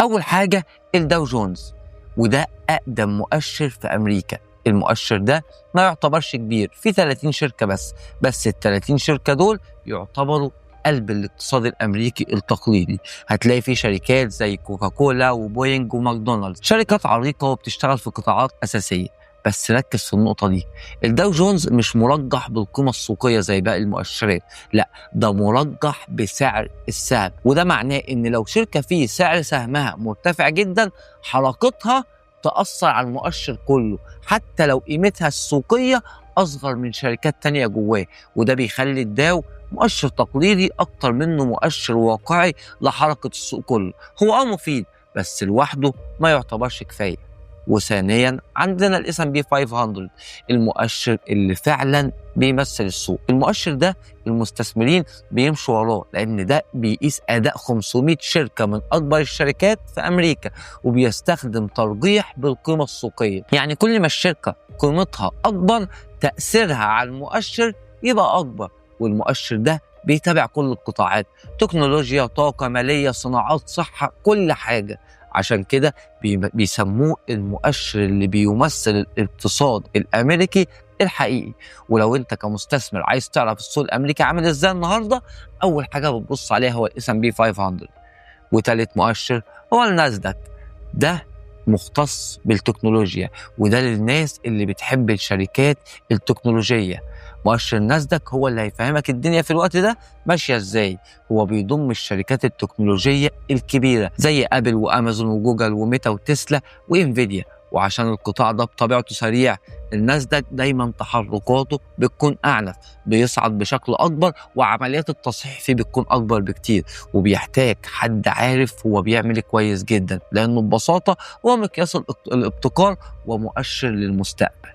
أول حاجة الداو جونز، وده أقدم مؤشر في أمريكا. المؤشر ده ما يعتبرش كبير، في 30 شركة بس ال 30 شركة دول يعتبروا قلب الاقتصاد الأمريكي التقليدي. هتلاقي فيه شركات زي كوكاكولا وبوينج وماكدونالدز، شركات عريقة وبتشتغل في قطاعات أساسية. بس ركز في النقطة دي، الداو جونز مش مرجح بالقيمة السوقية زي باقي المؤشرات، لا ده مرجح بسعر السهم. وده معناه ان لو شركة فيه سعر سهمها مرتفع جدا، حركتها تأثر على المؤشر كله حتى لو قيمتها السوقية أصغر من شركات تانية جواه. وده بيخلي الداو مؤشر تقليدي أكتر منه مؤشر واقعي لحركة السوق كله. هو مفيد بس لوحده ما يعتبرش كفاية. وثانيا عندنا S&P 500، المؤشر اللي فعلا بيمثل السوق. المؤشر ده المستثمرين بيمشوا وراه لأن ده بيقيس أداء 500 شركة من أكبر الشركات في أمريكا، وبيستخدم ترجيح بالقيمة السوقية. يعني كل ما الشركة قيمتها أكبر تأثيرها على المؤشر يبقى أكبر. والمؤشر ده بيتابع كل القطاعات، تكنولوجيا، طاقة، مالية، صناعات، صحة، كل حاجة. عشان كده بيسموه المؤشر اللي بيمثل الاقتصاد الأمريكي الحقيقي. ولو انت كمستثمر عايز تعرف السوق الأمريكي عامل ازاي النهارده، أول حاجة بتبص عليها هو S&P 500. وتالت مؤشر هو الناسداك، ده مختص بالتكنولوجيا، وده للناس اللي بتحب الشركات التكنولوجية. مؤشر الناسداك هو اللي هيفهمك الدنيا في الوقت ده ماشية ازاي. هو بيضم الشركات التكنولوجية الكبيرة زي أبل وأمازون وجوجل وميتا وتسلا وإنفيديا. وعشان القطاع ده بطبيعته سريع، الناسداك دايما تحركاته بتكون أعنف، بيصعد بشكل أكبر، وعمليات التصحيح فيه بتكون أكبر بكتير. وبيحتاج حد عارف هو بيعمل كويس جدا، لأنه ببساطة هو مقياس الابتكار ومؤشر للمستقبل.